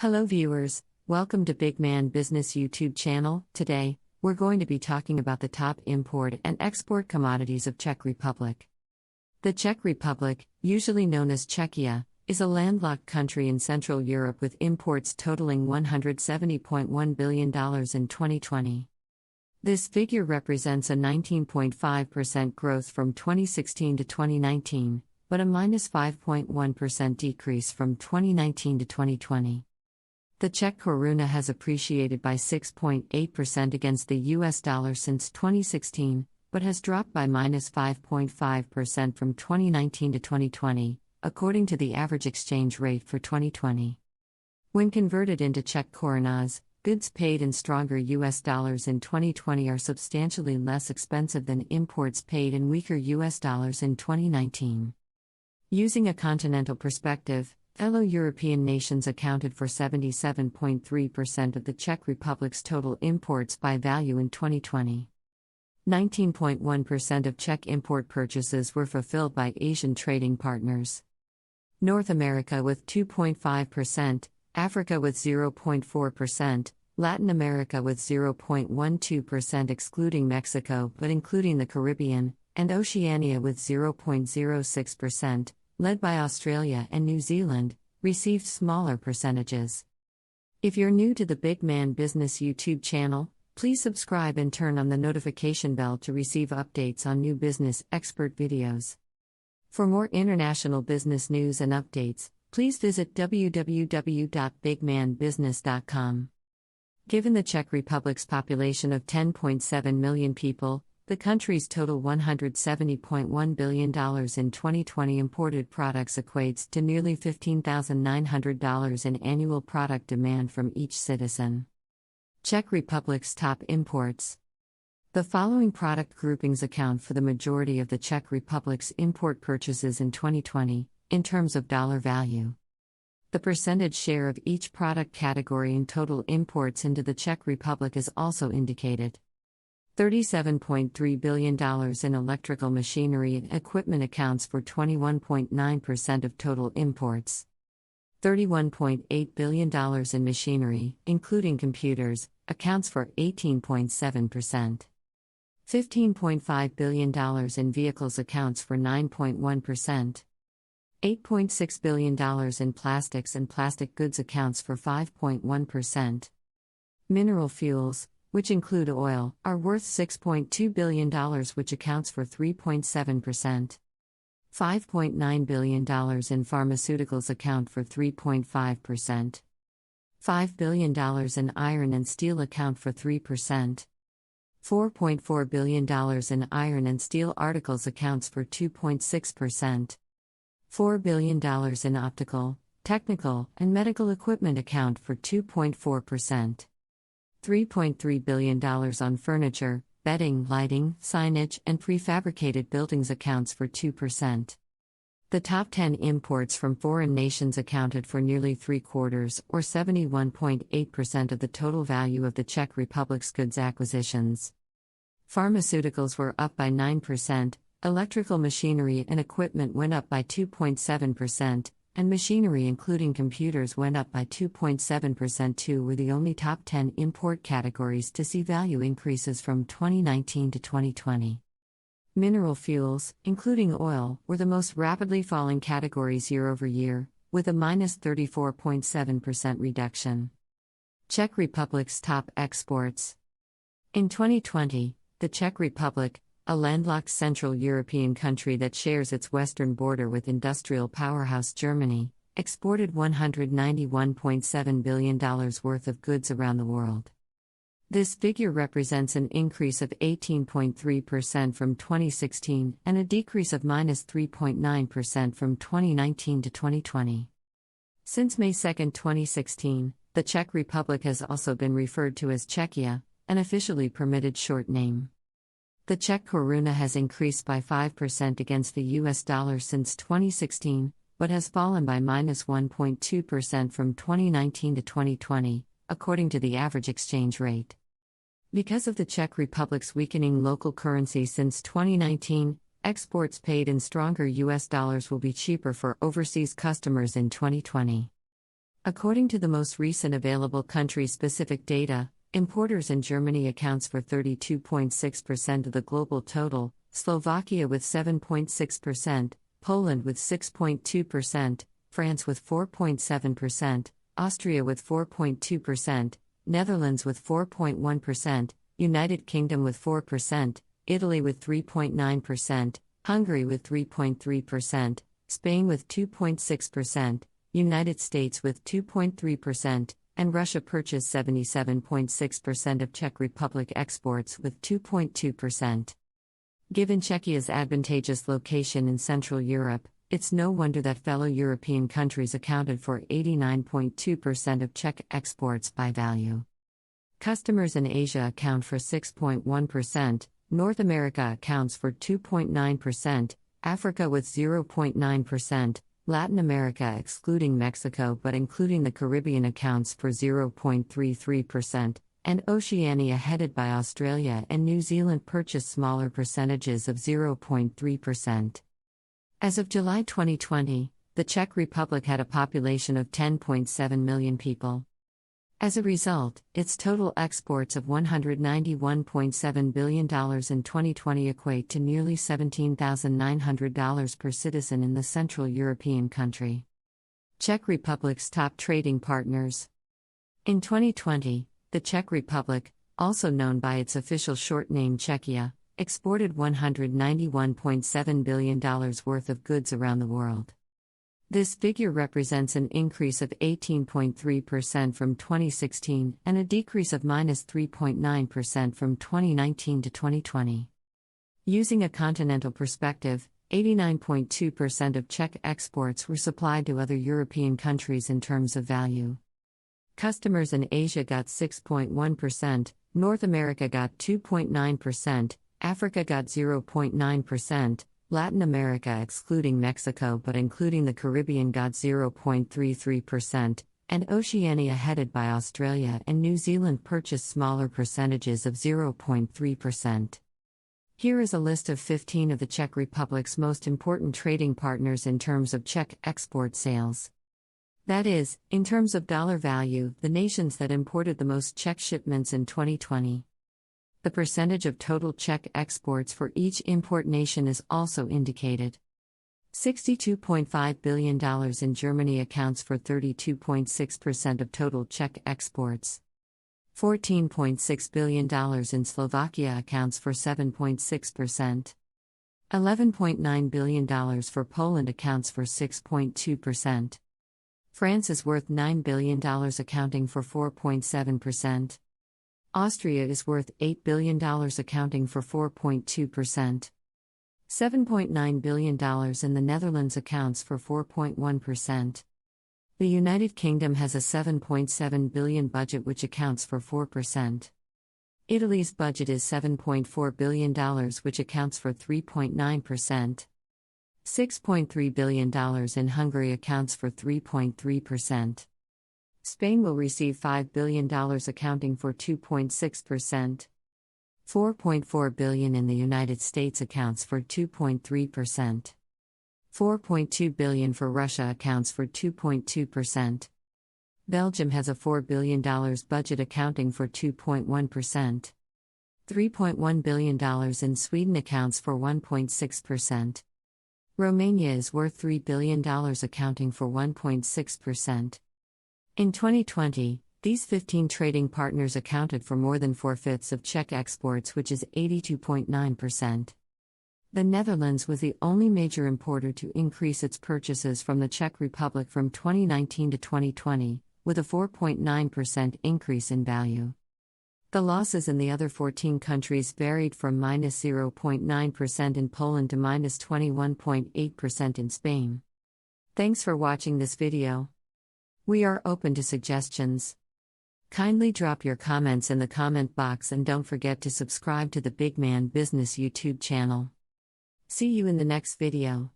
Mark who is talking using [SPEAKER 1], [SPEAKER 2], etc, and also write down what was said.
[SPEAKER 1] Hello viewers, welcome to Big Man Business YouTube channel. Today, we're going to be talking about the top import and export commodities of Czech Republic. The Czech Republic, usually known as Czechia, is a landlocked country in Central Europe with imports totaling $170.1 billion in 2020. This figure represents a 19.5% growth from 2016 to 2019, but a minus 5.1% decrease from 2019 to 2020. The Czech koruna has appreciated by 6.8% against the US dollar since 2016, but has dropped by minus 5.5% from 2019 to 2020, according to the average exchange rate for 2020. When converted into Czech korunas, goods paid in stronger US dollars in 2020 are substantially less expensive than imports paid in weaker US dollars in 2019. Using a continental perspective, fellow European nations accounted for 77.3% of the Czech Republic's total imports by value in 2020. 19.1% of Czech import purchases were fulfilled by Asian trading partners. North America with 2.5%, Africa with 0.4%, Latin America with 0.12% excluding Mexico but including the Caribbean, and Oceania with 0.06%, led by Australia and New Zealand, received smaller percentages. If you're new to the Big Man Business YouTube channel, please subscribe and turn on the notification bell to receive updates on new business expert videos. For more international business news and updates, please visit www.bigmanbusiness.com. Given the Czech Republic's population of 10.7 million people, the country's total $170.1 billion in 2020 imported products equates to nearly $15,900 in annual product demand from each citizen. Czech Republic's top imports. The following product groupings account for the majority of the Czech Republic's import purchases in 2020, in terms of dollar value. The percentage share of each product category in total imports into the Czech Republic is also indicated. $37.3 billion in electrical machinery and equipment accounts for 21.9% of total imports. $31.8 billion in machinery, including computers, accounts for 18.7%. $15.5 billion in vehicles accounts for 9.1%. $8.6 billion in plastics and plastic goods accounts for 5.1%. Mineral fuels, which include oil, are worth $6.2 billion, which accounts for 3.7%. $5.9 billion in pharmaceuticals account for 3.5%. $5 billion in iron and steel account for 3%. $4.4 billion in iron and steel articles accounts for 2.6%. $4 billion in optical, technical, and medical equipment account for 2.4%. $3.3 billion on furniture, bedding, lighting, signage, and prefabricated buildings accounts for 2%. The top 10 imports from foreign nations accounted for nearly 3/4, or 71.8% of the total value of the Czech Republic's goods acquisitions. Pharmaceuticals were up by 9%, electrical machinery and equipment went up by 2.7%, and machinery including computers went up by 2.7%. Two were the only top 10 import categories to see value increases from 2019 to 2020. Mineral fuels, including oil, were the most rapidly falling categories year over year, with a minus 34.7% reduction. Czech Republic's top exports. In 2020, the Czech Republic, a landlocked Central European country that shares its western border with industrial powerhouse Germany, exported $191.7 billion worth of goods around the world. This figure represents an increase of 18.3% from 2016 and a decrease of minus 3.9% from 2019 to 2020. Since May 2, 2016, the Czech Republic has also been referred to as Czechia, an officially permitted short name. The Czech koruna has increased by 5% against the US dollar since 2016, but has fallen by minus 1.2% from 2019 to 2020, according to the average exchange rate. Because of the Czech Republic's weakening local currency since 2019, exports paid in stronger US dollars will be cheaper for overseas customers in 2020. According to the most recent available country-specific data, importers in Germany accounts for 32.6% of the global total, Slovakia with 7.6%, Poland with 6.2%, France with 4.7%, Austria with 4.2%, Netherlands with 4.1%, United Kingdom with 4%, Italy with 3.9%, Hungary with 3.3%, Spain with 2.6%, United States with 2.3%, and Russia purchased 77.6% of Czech Republic exports with 2.2%. Given Czechia's advantageous location in Central Europe, it's no wonder that fellow European countries accounted for 89.2% of Czech exports by value. Customers in Asia account for 6.1%, North America accounts for 2.9%, Africa with 0.9%, Latin America excluding Mexico but including the Caribbean accounts for 0.33%, and Oceania headed by Australia and New Zealand purchased smaller percentages of 0.3%. As of July 2020, the Czech Republic had a population of 10.7 million people. As a result, its total exports of $191.7 billion in 2020 equate to nearly $17,900 per citizen in the Central European country. Czech Republic's top trading partners. In 2020, the Czech Republic, also known by its official short name Czechia, exported $191.7 billion worth of goods around the world. This figure represents an increase of 18.3% from 2016 and a decrease of -3.9% from 2019 to 2020. Using a continental perspective, 89.2% of Czech exports were supplied to other European countries in terms of value. Customers in Asia got 6.1%, North America got 2.9%, Africa got 0.9%, Latin America excluding Mexico but including the Caribbean got 0.33%, and Oceania headed by Australia and New Zealand purchased smaller percentages of 0.3%. Here is a list of 15 of the Czech Republic's most important trading partners in terms of Czech export sales. That is, in terms of dollar value, the nations that imported the most Czech shipments in 2020. The percentage of total Czech exports for each import nation is also indicated. $62.5 billion in Germany accounts for 32.6% of total Czech exports. $14.6 billion in Slovakia accounts for 7.6%. $11.9 billion for Poland accounts for 6.2%. France is worth $9 billion accounting for 4.7%. Austria is worth $8 billion accounting for 4.2%. $7.9 billion in the Netherlands accounts for 4.1%. The United Kingdom has a $7.7 billion budget which accounts for 4%. Italy's budget is $7.4 billion which accounts for 3.9%. $6.3 billion in Hungary accounts for 3.3%. Spain will receive $5 billion accounting for 2.6%. $4.4 billion in the United States accounts for 2.3%. $4.2 billion for Russia accounts for 2.2%. Belgium has a $4 billion budget accounting for 2.1%. $3.1 billion in Sweden accounts for 1.6%. Romania is worth $3 billion accounting for 1.6%. In 2020, these 15 trading partners accounted for more than 4/5 of Czech exports, which is 82.9%. The Netherlands was the only major importer to increase its purchases from the Czech Republic from 2019 to 2020, with a 4.9% increase in value. The losses in the other 14 countries varied from -0.9% in Poland to -21.8% in Spain. Thanks for watching this video. We are open to suggestions. Kindly drop your comments in the comment box and don't forget to subscribe to the Big Man Business YouTube channel. See you in the next video.